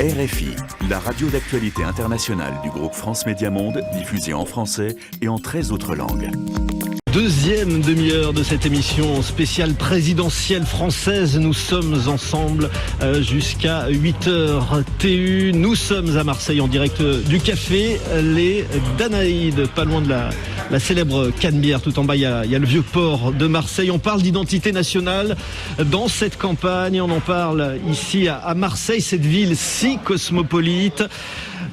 RFI, la radio d'actualité internationale du groupe France Média Monde, diffusée en français et en 13 autres langues. Deuxième demi-heure de cette émission spéciale présidentielle française. Nous sommes ensemble jusqu'à 8h TU. Nous sommes à Marseille en direct du café Les Danaïdes, pas loin de la célèbre Canebière. Tout en bas, il y a le vieux port de Marseille. On parle d'identité nationale dans cette campagne. On en parle ici à Marseille, cette ville si cosmopolite.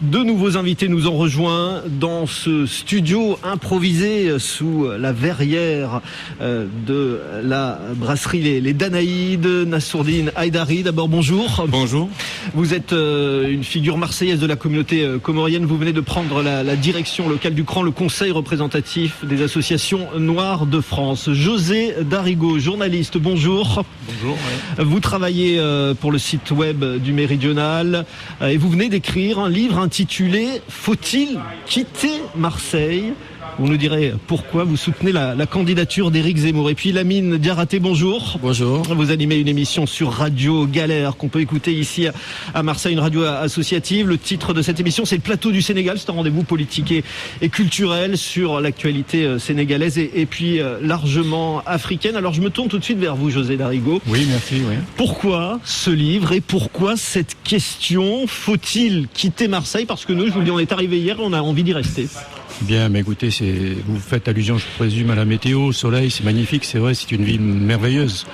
De nouveaux invités nous ont rejoints dans ce studio improvisé sous la verrière de la brasserie Les Danaïdes. Nassourdine Haïdari, d'abord bonjour. Bonjour. Vous êtes une figure marseillaise de la communauté comorienne. Vous venez de prendre la direction locale du CRAN, le conseil représentatif des associations noires de France. José Darigo, journaliste, bonjour. Bonjour. Oui. Vous travaillez pour le site web du Méridional et vous venez d'écrire un livre intitulé « Faut-il quitter Marseille ?» Vous nous direz pourquoi vous soutenez la candidature d'Éric Zemmour. Et puis Lamine Diaraté, bonjour. Bonjour. Vous animez une émission sur Radio Galère qu'on peut écouter ici à Marseille, une radio associative. Le titre de cette émission, c'est le Plateau du Sénégal. C'est un rendez-vous politique et culturel sur l'actualité sénégalaise et puis largement africaine. Alors je me tourne tout de suite vers vous, José Darigo. Oui, merci. Oui. Pourquoi ce livre et pourquoi cette question? Faut-il quitter Marseille? Parce que nous, je vous le dis, on est arrivé hier et on a envie d'y rester. Bien, mais écoutez, vous faites allusion, je présume, à la météo, au soleil, c'est magnifique, c'est vrai, c'est une ville merveilleuse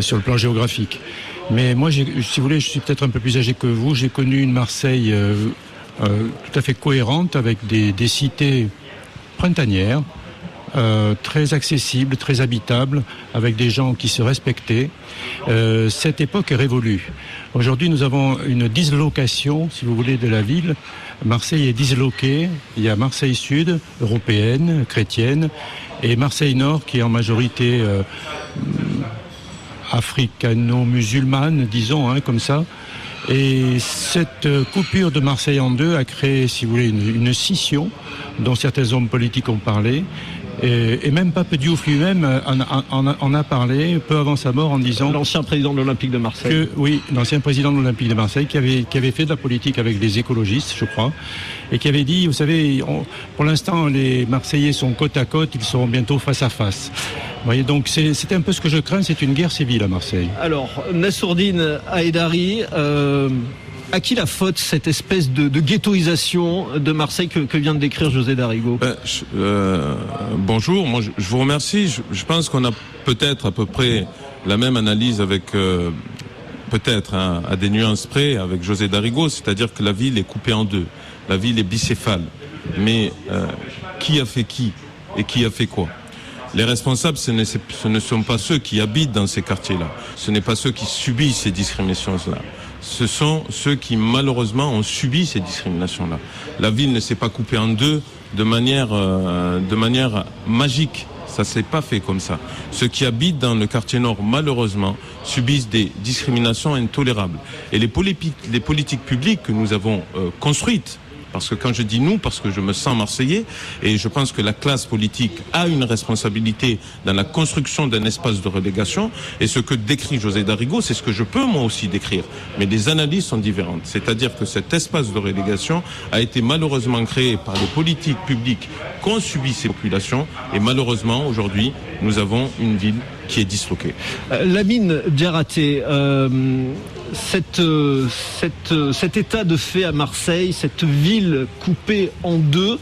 sur le plan géographique. Mais moi, si vous voulez, je suis peut-être un peu plus âgé que vous, j'ai connu une Marseille tout à fait cohérente, avec des cités printanières, très accessibles, très habitables, avec des gens qui se respectaient. Cette époque est révolue. Aujourd'hui, nous avons une dislocation, si vous voulez, de la ville. Marseille est disloquée. Il y a Marseille Sud, européenne, chrétienne, et Marseille Nord, qui est en majorité africano-musulmane, disons, comme ça. Et cette coupure de Marseille en deux a créé, si vous voulez, une scission dont certains hommes politiques ont parlé. Et même Pape Diouf lui-même en a parlé peu avant sa mort en disant... L'ancien président de l'Olympique de Marseille. Oui, l'ancien président de l'Olympique de Marseille qui avait fait de la politique avec les écologistes, je crois, et qui avait dit, vous savez, pour l'instant les Marseillais sont côte à côte, ils seront bientôt face à face. Vous voyez, donc c'est un peu ce que je crains, c'est une guerre civile à Marseille. Alors, Nassourdine Haïdari... à qui la faute cette espèce de ghettoisation de Marseille que vient de décrire José Darigo? Bonjour, moi je vous remercie. Je pense qu'on a peut-être à peu près la même analyse avec, peut-être à des nuances près, avec José Darigo, c'est-à-dire que la ville est coupée en deux, la ville est bicéphale. Mais qui a fait qui et qui a fait quoi? Les responsables, ce ne sont pas ceux qui habitent dans ces quartiers-là, ce n'est pas ceux qui subissent ces discriminations-là. Ce sont ceux qui malheureusement ont subi ces discriminations-là. La ville ne s'est pas coupée en deux de manière magique. Ça s'est pas fait comme ça. Ceux qui habitent dans le quartier nord, malheureusement, subissent des discriminations intolérables. Et les politiques publiques que nous avons construites, parce que quand je dis nous, parce que je me sens marseillais, et je pense que la classe politique a une responsabilité dans la construction d'un espace de relégation, et ce que décrit José Darigo, c'est ce que je peux moi aussi décrire. Mais les analyses sont différentes. C'est-à-dire que cet espace de relégation a été malheureusement créé par les politiques publiques qu'ont subi ces populations, et malheureusement, aujourd'hui, nous avons une ville qui est disloquée. Lamine Diaraté, cet état de fait à Marseille, cette ville coupée en deux,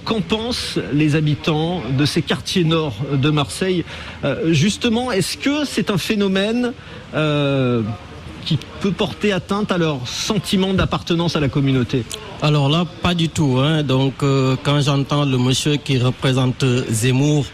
qu'en pensent les habitants de ces quartiers nord de Marseille? Justement, est-ce que c'est un phénomène qui peut porter atteinte à leur sentiment d'appartenance à la communauté? Alors là, pas du tout. Donc, quand j'entends le monsieur qui représente Zemmour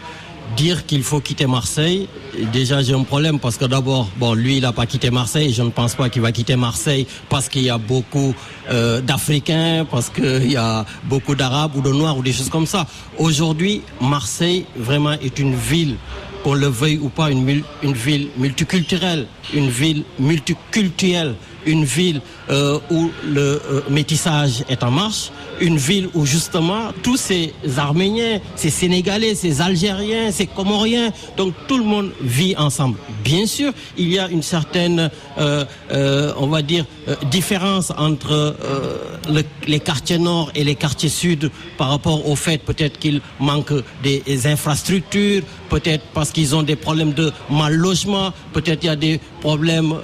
dire qu'il faut quitter Marseille, déjà j'ai un problème parce que d'abord, lui il n'a pas quitté Marseille, je ne pense pas qu'il va quitter Marseille parce qu'il y a beaucoup d'Africains, parce qu'il y a beaucoup d'Arabes ou de Noirs ou des choses comme ça. Aujourd'hui, Marseille vraiment est une ville, qu'on le veuille ou pas, une ville multiculturelle, une ville multiculturelle. une ville où le métissage est en marche, une ville où justement tous ces Arméniens, ces Sénégalais, ces Algériens, ces Comoriens, donc tout le monde vit ensemble. Bien sûr, il y a une certaine, on va dire, différence entre les quartiers nord et les quartiers sud par rapport au fait peut-être qu'il manque des infrastructures, peut-être parce qu'ils ont des problèmes de mal logement, peut-être il y a des problèmes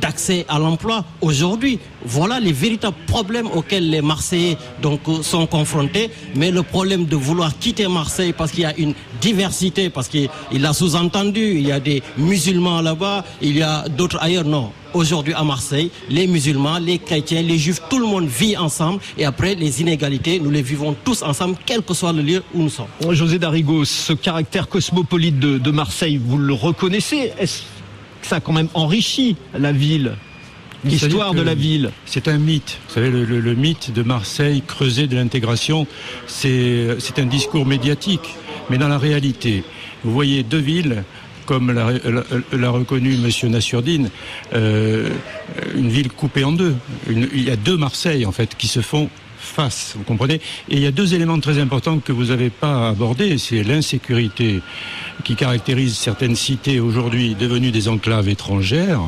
d'accès à l'emploi. Aujourd'hui, voilà les véritables problèmes auxquels les Marseillais donc sont confrontés. Mais le problème de vouloir quitter Marseille parce qu'il y a une diversité, parce qu'il a sous-entendu, il y a des musulmans là-bas, il y a d'autres ailleurs, non. Aujourd'hui à Marseille, les musulmans, les chrétiens, les juifs, tout le monde vit ensemble. Et après, les inégalités, nous les vivons tous ensemble, quel que soit le lieu où nous sommes. José Darigo, ce caractère cosmopolite de Marseille, vous le reconnaissez? Est-ce que ça a quand même enrichi la ville, l'histoire de la ville? C'est un mythe. Vous savez, le mythe de Marseille, creuset de l'intégration, c'est un discours médiatique. Mais dans la réalité, vous voyez deux villes, comme l'a reconnu M. Nassurdine, une ville coupée en deux. Il y a deux Marseille, en fait, qui se font face, vous comprenez? Et il y a deux éléments très importants que vous n'avez pas abordés. C'est l'insécurité qui caractérise certaines cités aujourd'hui devenues des enclaves étrangères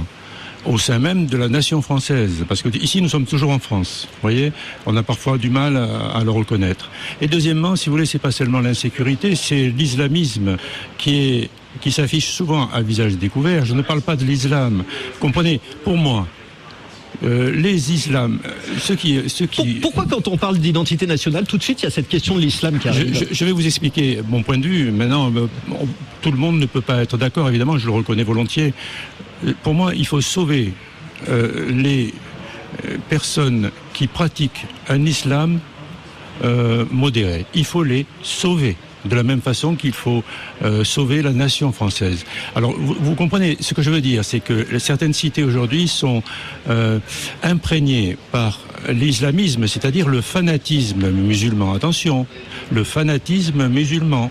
au sein même de la nation française. Parce que ici, nous sommes toujours en France. Vous voyez, on a parfois du mal à le reconnaître. Et deuxièmement, si vous voulez, c'est pas seulement l'insécurité, c'est l'islamisme qui s'affiche souvent à visage découvert. Je ne parle pas de l'islam. Comprenez, pour moi, les islams, ceux qui... Pourquoi quand on parle d'identité nationale, tout de suite il y a cette question de l'islam qui arrive? Je vais vous expliquer mon point de vue. Maintenant, tout le monde ne peut pas être d'accord, évidemment, je le reconnais volontiers. Pour moi, il faut sauver les personnes qui pratiquent un islam modéré. Il faut les sauver. De la même façon qu'il faut sauver la nation française. Alors, vous comprenez, ce que je veux dire, c'est que certaines cités aujourd'hui sont imprégnées par l'islamisme, c'est-à-dire le fanatisme musulman. Attention, le fanatisme musulman.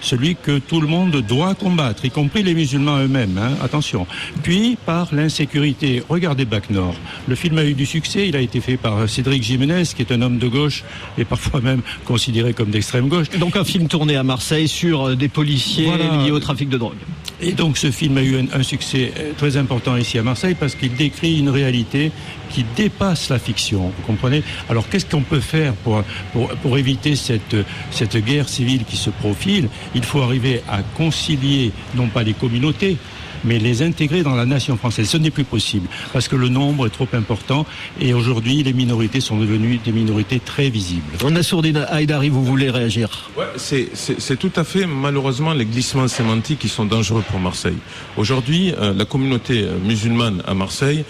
Celui que tout le monde doit combattre, y compris les musulmans eux-mêmes, hein, attention. Puis, par l'insécurité. Regardez Bac Nord. Le film a eu du succès, il a été fait par Cédric Jiménez, qui est un homme de gauche, et parfois même considéré comme d'extrême gauche. Donc un film tourné à Marseille sur des policiers liés au trafic de drogue. Et donc ce film a eu un succès très important ici à Marseille, parce qu'il décrit une réalité qui dépasse la fiction, vous comprenez? Alors qu'est-ce qu'on peut faire pour éviter cette guerre civile qui se profile? Il faut arriver à concilier, non pas les communautés, mais les intégrer dans la nation française. Ce n'est plus possible, parce que le nombre est trop important, et aujourd'hui, les minorités sont devenues des minorités très visibles. Nassourdine Haïdari, vous voulez réagir? Ouais, c'est tout à fait, malheureusement, les glissements sémantiques qui sont dangereux pour Marseille. Aujourd'hui, la communauté musulmane à Marseille,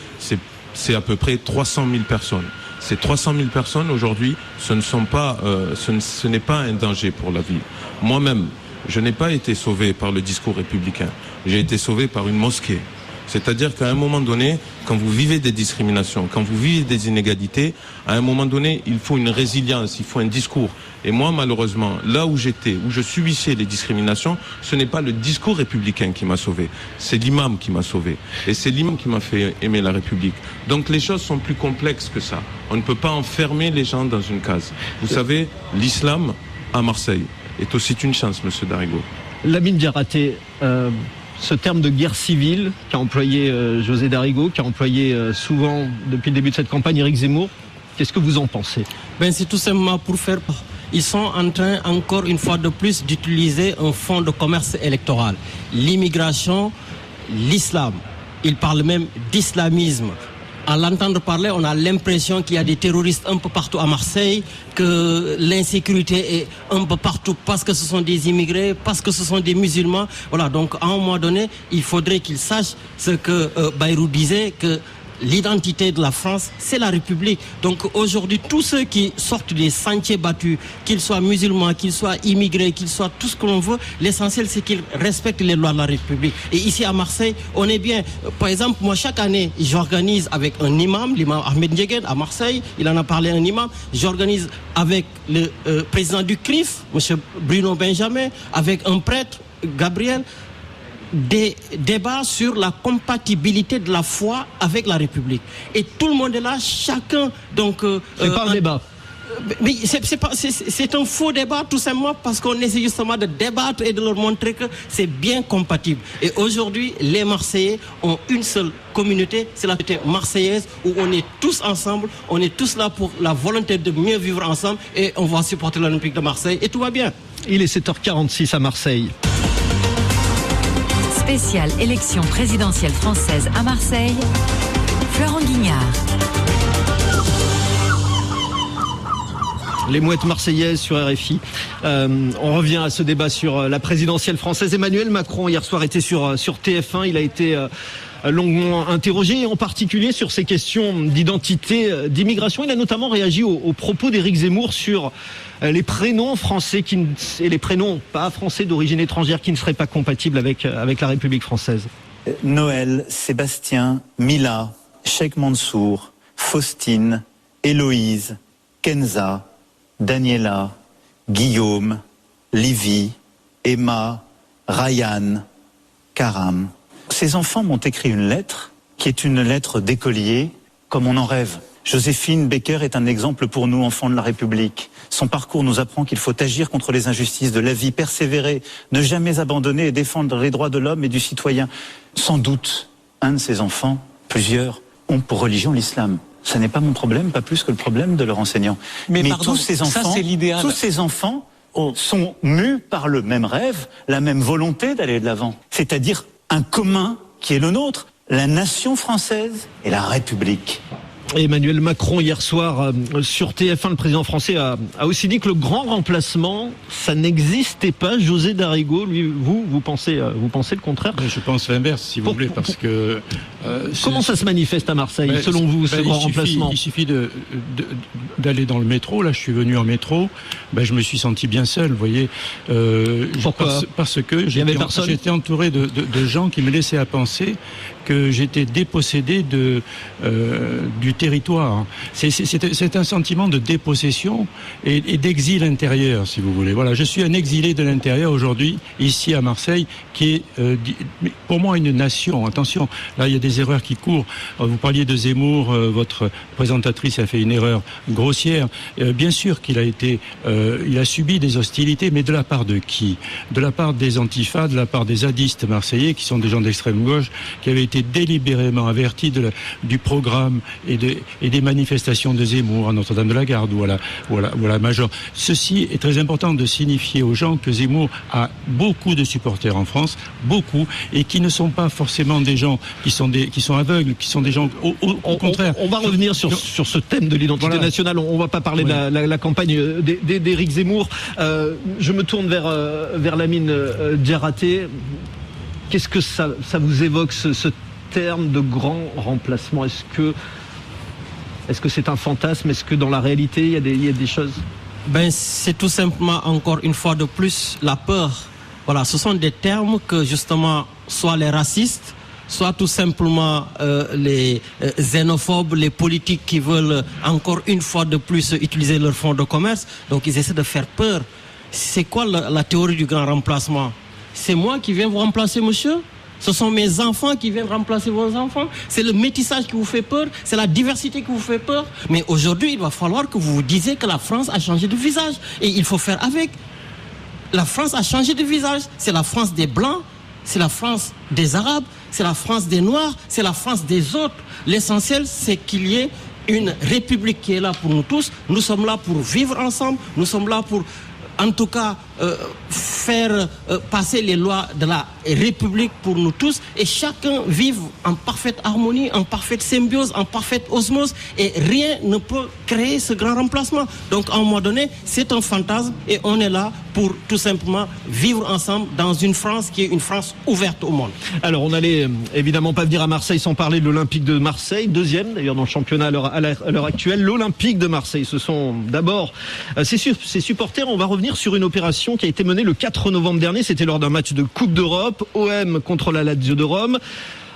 c'est à peu près 300 000 personnes. Ces 300 000 personnes, aujourd'hui, ce n'est pas un danger pour la ville. Moi-même, je n'ai pas été sauvé par le discours républicain. J'ai été sauvé par une mosquée. C'est-à-dire qu'à un moment donné, quand vous vivez des discriminations, quand vous vivez des inégalités, à un moment donné, il faut une résilience, il faut un discours. Et moi, malheureusement, là où j'étais, où je subissais les discriminations, ce n'est pas le discours républicain qui m'a sauvé, c'est l'imam qui m'a sauvé. Et c'est l'imam qui m'a fait aimer la République. Donc les choses sont plus complexes que ça. On ne peut pas enfermer les gens dans une case. Vous savez, l'islam à Marseille est aussi une chance, monsieur Darigo. Lamine Diarraté, ce terme de guerre civile qu'a employé José Darigo, qu'a employé souvent depuis le début de cette campagne Éric Zemmour, qu'est-ce que vous en pensez? C'est tout simplement pour faire... Ils sont en train, encore une fois de plus, d'utiliser un fonds de commerce électoral. L'immigration, l'islam. Ils parlent même d'islamisme. À l'entendre parler, on a l'impression qu'il y a des terroristes un peu partout à Marseille, que l'insécurité est un peu partout parce que ce sont des immigrés, parce que ce sont des musulmans. Voilà, donc à un moment donné, il faudrait qu'ils sachent ce que Bayrou disait, que l'identité de la France, c'est la République. Donc aujourd'hui, tous ceux qui sortent des sentiers battus, qu'ils soient musulmans, qu'ils soient immigrés, qu'ils soient tout ce que l'on veut, l'essentiel c'est qu'ils respectent les lois de la République. Et ici à Marseille, on est bien. Par exemple, moi chaque année, j'organise avec un imam, l'imam Ahmed Ndiéguène à Marseille, il en a parlé un imam, j'organise avec le président du CRIF, M. Bruno Benjamin, avec un prêtre, Gabriel. des débats sur la compatibilité de la foi avec la République. Et tout le monde est là, chacun... Donc, c'est pas un débat. Mais c'est un faux débat, tout simplement parce qu'on essaie justement de débattre et de leur montrer que c'est bien compatible. Et aujourd'hui, les Marseillais ont une seule communauté, c'est la communauté marseillaise, où on est tous ensemble, on est tous là pour la volonté de mieux vivre ensemble, et on va supporter l'Olympique de Marseille, et tout va bien. Il est 7h46 à Marseille. Spéciale élection présidentielle française à Marseille, Florent Guignard. Les mouettes marseillaises sur RFI. On revient à ce débat sur la présidentielle française. Emmanuel Macron, hier soir, était sur TF1. Il a été longuement interrogé, en particulier sur ces questions d'identité, d'immigration. Il a notamment réagi aux propos d'Éric Zemmour sur les prénoms français et les prénoms pas français d'origine étrangère qui ne seraient pas compatibles avec la République française. Noël, Sébastien, Mila, Cheikh Mansour, Faustine, Héloïse, Kenza, Daniela, Guillaume, Livy, Emma, Ryan, Karam. Ces enfants m'ont écrit une lettre qui est une lettre d'écolier comme on en rêve. Joséphine Baker est un exemple pour nous, enfants de la République. Son parcours nous apprend qu'il faut agir contre les injustices de la vie, persévérer, ne jamais abandonner et défendre les droits de l'homme et du citoyen. Sans doute, un de ces enfants, plusieurs, ont pour religion l'islam. Ce n'est pas mon problème, pas plus que le problème de leur enseignant. Mais pardon, tous ces enfants, ça, c'est l'idéal. Tous ces enfants sont mus par le même rêve, la même volonté d'aller de l'avant. C'est-à-dire un commun qui est le nôtre, la nation française et la République. Emmanuel Macron, hier soir, sur TF1, le président français a aussi dit que le grand remplacement, ça n'existait pas. José Darrigo, lui, vous pensez le contraire? Je pense l'inverse, si vous voulez, parce que... comment ça se manifeste à Marseille, selon vous, ce grand remplacement? Il suffit d'aller dans le métro. Là, je suis venu en métro. Je me suis senti bien seul, vous voyez. Pourquoi? Parce que j'étais entouré de gens qui me laissaient à penser que j'étais dépossédé du territoire. C'est un sentiment de dépossession et d'exil intérieur, si vous voulez. Voilà, je suis un exilé de l'intérieur aujourd'hui, ici à Marseille, qui est pour moi une nation. Attention, là il y a des erreurs qui courent. Vous parliez de Zemmour, votre présentatrice a fait une erreur grossière. Bien sûr qu'il il a subi des hostilités, mais de la part de qui? De la part des antifas, de la part des zadistes marseillais, qui sont des gens d'extrême gauche, qui avaient été délibérément avertis du programme et des manifestations de Zemmour à Notre-Dame-de-la-Garde ou à la Major. Ceci est très important de signifier aux gens que Zemmour a beaucoup de supporters en France, beaucoup, et qui ne sont pas forcément des gens qui sont aveugles, qui sont des gens au contraire. On va revenir sur ce thème de l'identité nationale. On va pas parler de la campagne d'Éric Zemmour. Je me tourne vers Lamine Diarraté. Qu'est-ce que ça vous évoque, ce terme de grand remplacement? Est-ce que c'est un fantasme? Est-ce que dans la réalité, il y a des choses? C'est tout simplement, encore une fois de plus, la peur. Voilà, ce sont des termes que, justement, soit les racistes, soit tout simplement les xénophobes, les politiques qui veulent, encore une fois de plus, utiliser leur fonds de commerce. Donc, ils essaient de faire peur. C'est quoi la théorie du grand remplacement? C'est moi qui viens vous remplacer, monsieur? Ce sont mes enfants qui viennent remplacer vos enfants. C'est le métissage qui vous fait peur. C'est la diversité qui vous fait peur. Mais aujourd'hui, il va falloir que vous vous disiez que la France a changé de visage. Et il faut faire avec. La France a changé de visage. C'est la France des Blancs. C'est la France des Arabes. C'est la France des Noirs. C'est la France des autres. L'essentiel, c'est qu'il y ait une République qui est là pour nous tous. Nous sommes là pour vivre ensemble. Nous sommes là pour, en tout cas, faire passer les lois de la République pour nous tous, et chacun vive en parfaite harmonie, en parfaite symbiose, en parfaite osmose, et rien ne peut créer ce grand remplacement. Donc à un moment donné, c'est un fantasme, et on est là pour tout simplement vivre ensemble dans une France qui est une France ouverte au monde. Alors on allait évidemment pas venir à Marseille sans parler de l'Olympique de Marseille, deuxième d'ailleurs dans le championnat à l'heure actuelle. L'Olympique de Marseille, ce sont d'abord ses supporters. On va revenir sur une opération qui a été menée le 4 novembre dernier, c'était lors d'un match de Coupe d'Europe, OM contre la Lazio de Rome.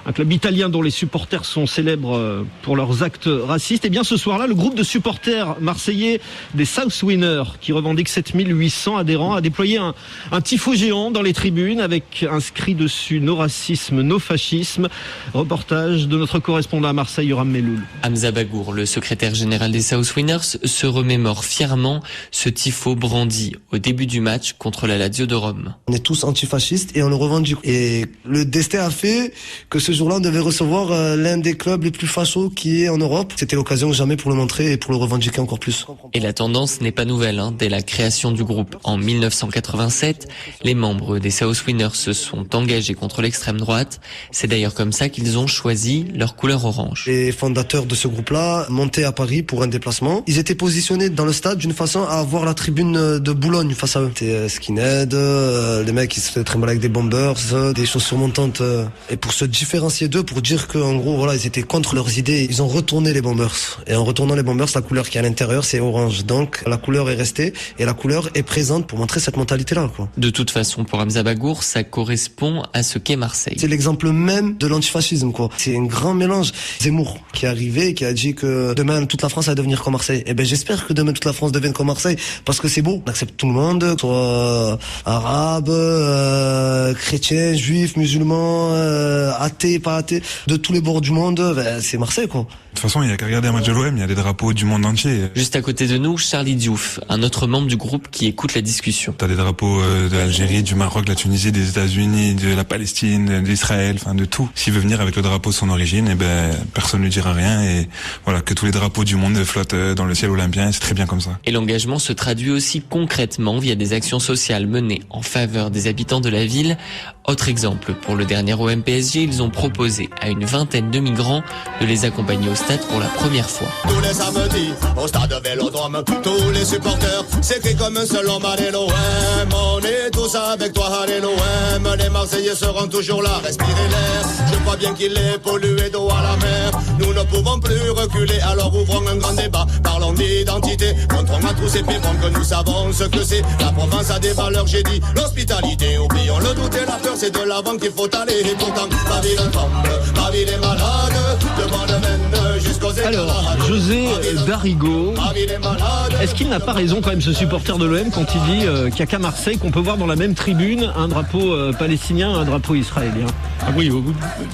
un club italien dont les supporters sont célèbres pour leurs actes racistes. Et bien ce soir-là, le groupe de supporters marseillais des South Winners, qui revendique 7800 adhérents, a déployé un tifo géant dans les tribunes avec inscrit dessus "No racisme, no fascisme". Reportage de notre correspondant à Marseille, Yoram Meloul. Hamza Bagour, le secrétaire général des South Winners, se remémore fièrement ce tifo brandi au début du match contre la Lazio de Rome. On est tous antifascistes et on le revendique. Et le destin a fait que ce jour-là, on devait recevoir l'un des clubs les plus fachos qui est en Europe. C'était l'occasion jamais pour le montrer et pour le revendiquer encore plus. Et la tendance n'est pas nouvelle. Dès la création du groupe en 1987, les membres des South Winners se sont engagés contre l'extrême droite. C'est d'ailleurs comme ça qu'ils ont choisi leur couleur orange. Les fondateurs de ce groupe-là montaient à Paris pour un déplacement. Ils étaient positionnés dans le stade d'une façon à avoir la tribune de Boulogne face à eux. C'était skinhead, les mecs qui se faisaient très mal avec des bombers, des chaussures montantes. Et pour se différencier d'eux, pour dire qu'en gros, voilà, ils étaient contre leurs idées, ils ont retourné les bombers. Et en retournant les bombers, la couleur qui est à l'intérieur, c'est orange. Donc la couleur est restée et la couleur est présente pour montrer cette mentalité-là, quoi. De toute façon, pour Hamza Bagour, ça correspond à ce qu'est Marseille. C'est l'exemple même de l'antifascisme, quoi. C'est un grand mélange. Zemmour qui est arrivé, qui a dit que demain toute la France va devenir comme Marseille. Eh ben j'espère que demain toute la France devienne comme Marseille parce que c'est beau. On accepte tout le monde, soit arabe, chrétien, juif, musulman, athée, pas athée, de tous les bords du monde. C'est Marseille, quoi. De toute façon, il y a qu'à regarder un match de l'OM, il y a des drapeaux du monde entier. Juste à côté de nous, Charlie Diouf, un autre membre du groupe qui écoute la discussion. T'as des drapeaux de l'Algérie, du Maroc, de la Tunisie, des États-Unis, de la Palestine, d'Israël, enfin de tout. S'il veut venir avec le drapeau de son origine, eh ben personne ne lui dira rien et voilà, que tous les drapeaux du monde flottent dans le ciel olympien, c'est très bien comme ça. Et l'engagement se traduit aussi concrètement via des actions sociales menées en faveur des habitants de la ville. Autre exemple, pour le dernier OM PSG, ils ont proposé à une vingtaine de migrants de les accompagner au stade pour la première fois. Tous les samedis, au stade Vélodrome, tous les supporters s'écrient comme un seul homme, allez l'OM. On est tous avec toi, allez l'OM. Les Marseillais seront toujours là, respirer l'air. Je crois bien qu'il est pollué d'eau à la mer. Nous ne pouvons plus reculer, alors ouvrons un grand débat. Parlons d'identité, montrons à tous ces pépons que nous savons ce que c'est. La Provence a des valeurs, j'ai dit l'hospitalité. Oublions le doute et la peur, c'est de l'avant qu'il faut aller. Et pourtant, ma ville tremble, ma ville est malade. Devant le Maine jusqu'aux éclats. Alors, José Darigo, est-ce qu'il n'a pas raison quand même ce supporter de l'OM quand il dit qu'il n'y a qu'à Marseille qu'on peut voir dans la même tribune un drapeau palestinien et un drapeau israélien? Ah oui,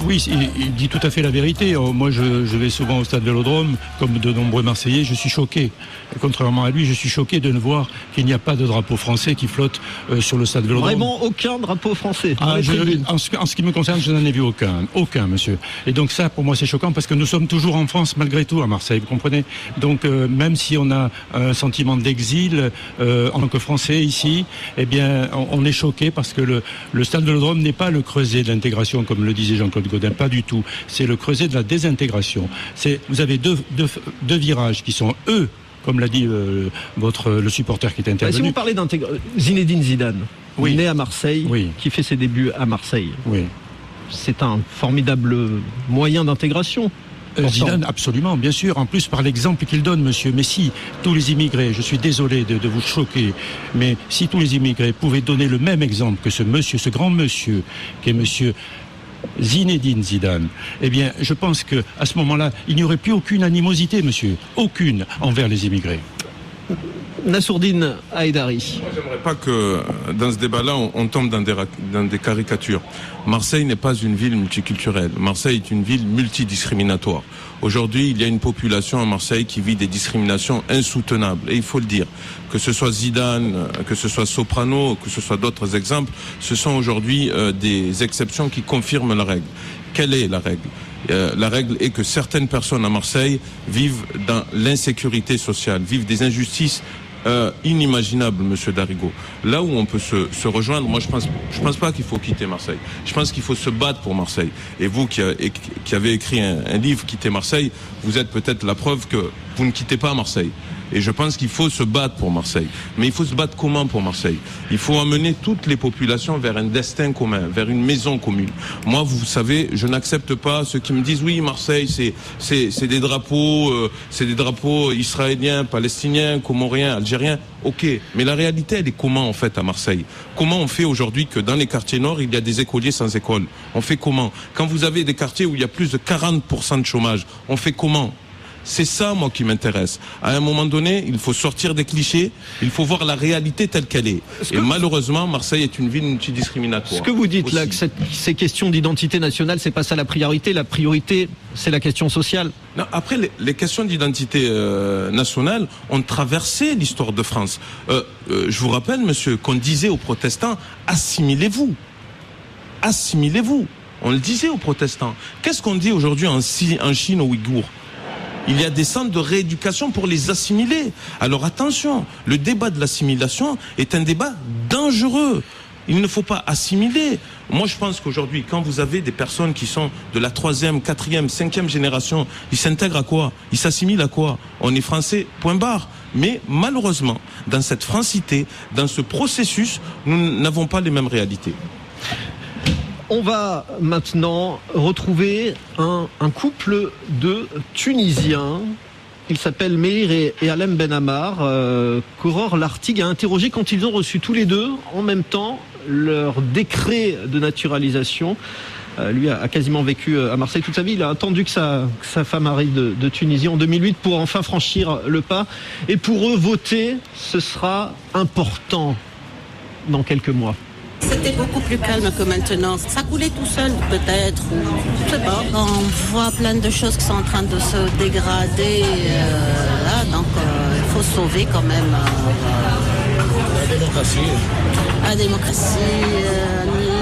il dit tout à fait la vérité. Moi, je vais souvent au stade Vélodrome, comme de nombreux Marseillais, je suis choqué. Contrairement à lui, je suis choqué de ne voir qu'il n'y a pas de drapeau français qui flotte sur le stade Vélodrome. Vraiment aucun drapeau français dans les tribunes. En ce qui me concerne, je n'en ai vu aucun, monsieur. Et donc ça, pour moi, c'est choquant parce que nous sommes toujours en France, malgré tout, à Marseille, vous comprenez? Donc, même si on a un sentiment d'exil en tant que Français ici, eh bien, on est choqué parce que le stade Vélodrome n'est pas le creuset de l'intégration, comme le disait Jean-Claude Gaudin, pas du tout. C'est le creuset de la désintégration. Vous avez deux virages qui sont, eux, comme l'a dit le supporter qui est intervenu. Si vous parlez d'intégration, Zinedine Zidane, oui, né à Marseille, oui, qui fait ses débuts à Marseille. Oui. C'est un formidable moyen d'intégration. Zidane, absolument, bien sûr. En plus, par l'exemple qu'il donne, monsieur. Mais si tous les immigrés, je suis désolé de vous choquer, mais si tous les immigrés pouvaient donner le même exemple que ce monsieur, ce grand monsieur, qui est monsieur Zinedine Zidane, eh bien, je pense que à ce moment-là, il n'y aurait plus aucune animosité, monsieur, aucune envers les immigrés. Nassourdine Haïdari. Moi, j'aimerais pas que dans ce débat-là, on tombe dans des caricatures. Marseille n'est pas une ville multiculturelle. Marseille est une ville multidiscriminatoire. Aujourd'hui, il y a une population à Marseille qui vit des discriminations insoutenables. Et il faut le dire. Que ce soit Zidane, que ce soit Soprano, que ce soit d'autres exemples, ce sont aujourd'hui des exceptions qui confirment la règle. Quelle est la règle ? La règle est que certaines personnes à Marseille vivent dans l'insécurité sociale, vivent des injustices inimaginable, monsieur Darigo. Là où on peut se rejoindre, moi je pense pas qu'il faut quitter Marseille. Je pense qu'il faut se battre pour Marseille. Et vous qui avez écrit un livre, Quitter Marseille, vous êtes peut-être la preuve que vous ne quittez pas Marseille. Et je pense qu'il faut se battre pour Marseille. Mais il faut se battre comment pour Marseille? Il faut amener toutes les populations vers un destin commun, vers une maison commune. Moi, vous savez, je n'accepte pas ceux qui me disent oui, Marseille, c'est des drapeaux israéliens, palestiniens, comoriens, algériens. Ok, mais la réalité, elle est comment en fait à Marseille? Comment on fait aujourd'hui que dans les quartiers nord, il y a des écoliers sans école? On fait comment? Quand vous avez des quartiers où il y a plus de 40% de chômage, on fait comment? C'est ça, moi, qui m'intéresse. À un moment donné, il faut sortir des clichés, il faut voir la réalité telle qu'elle est. Et malheureusement, Marseille est une ville multidiscriminatoire. Ce que vous dites aussi. là, que ces questions d'identité nationale, c'est pas ça la priorité. La priorité, c'est la question sociale. Non, après, les questions d'identité nationale ont traversé l'histoire de France. Je vous rappelle, monsieur, qu'on disait aux protestants, assimilez-vous. Assimilez-vous. On le disait aux protestants. Qu'est-ce qu'on dit aujourd'hui en Chine aux Ouïghours? Il y a des centres de rééducation pour les assimiler. Alors attention, le débat de l'assimilation est un débat dangereux. Il ne faut pas assimiler. Moi, je pense qu'aujourd'hui, quand vous avez des personnes qui sont de la 3e, 4e, 5e génération, ils s'intègrent à quoi? Ils s'assimilent à quoi? On est français, point barre. Mais malheureusement, dans cette francité, dans ce processus, nous n'avons pas les mêmes réalités. On va maintenant retrouver un couple de Tunisiens. Ils s'appellent Meir et Alem Ben Ammar, qu'Aurore Lartigue a interrogé quand ils ont reçu tous les deux en même temps leur décret de naturalisation. Lui a quasiment vécu à Marseille toute sa vie. Il a attendu que sa femme arrive de Tunisie en 2008 pour enfin franchir le pas. Et pour eux, voter, ce sera important dans quelques mois. C'était beaucoup plus calme que maintenant. Ça coulait tout seul, peut-être, ou je sais pas. On voit plein de choses qui sont en train de se dégrader. Là, donc il faut sauver quand même la démocratie. La démocratie,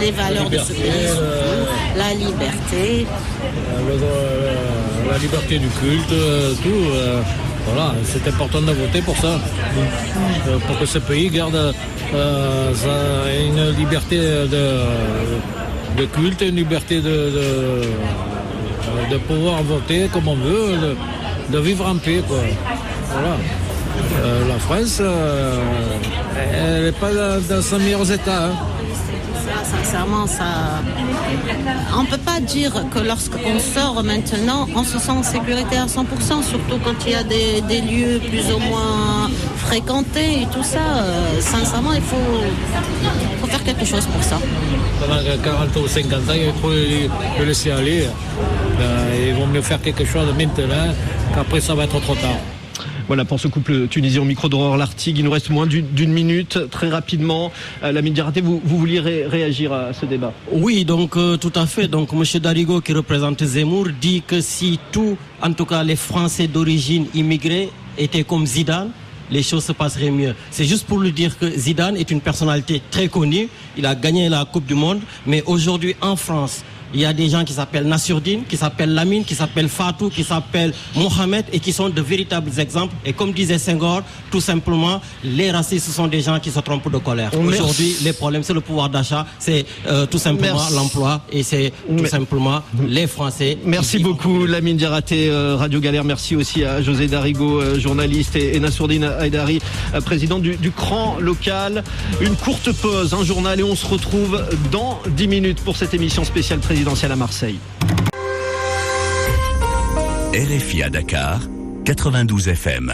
les valeurs de ce pays, la liberté. La liberté du culte, tout. Voilà, c'est important de voter pour ça, pour que ce pays garde une liberté de culte, une liberté de pouvoir voter comme on veut, de vivre en paix, quoi. Voilà. La France, elle n'est pas dans ses meilleurs états. Hein. Sincèrement, on ne peut pas dire que lorsqu'on sort maintenant, on se sent en sécurité à 100%, surtout quand il y a des lieux plus ou moins fréquentés et tout ça. Sincèrement, il faut faire quelque chose pour ça. Pendant 40 ou 50 ans, il faut le laisser aller. Il vaut mieux faire quelque chose maintenant qu'après ça va être trop tard. Voilà pour ce couple tunisien au micro d'Aurore Lartigue. Il nous reste moins d'une minute. Très rapidement, Lamine Diarraté, vous vouliez réagir à ce débat? Oui, donc tout à fait. Donc M. Darigo, qui représente Zemmour, dit que si en tout cas les Français d'origine immigrés étaient comme Zidane, les choses se passeraient mieux. C'est juste pour lui dire que Zidane est une personnalité très connue. Il a gagné la Coupe du Monde. Mais aujourd'hui, en France, il y a des gens qui s'appellent Nassourdine, qui s'appellent Lamine, qui s'appellent Fatou, qui s'appellent Mohamed et qui sont de véritables exemples. Et comme disait Senghor, tout simplement, les racistes, ce sont des gens qui se trompent de colère. Aujourd'hui, les problèmes, c'est le pouvoir d'achat, c'est tout simplement l'emploi et c'est tout simplement les Français. Merci beaucoup, Lamine Diarraté, Radio Galère. Merci aussi à José Darigo, journaliste, et Nassourdine Haïdari, président du CRAN local. Une courte pause, un journal, et on se retrouve dans 10 minutes pour cette émission spéciale présidentielle à Marseille. RFI à Dakar, 92 FM.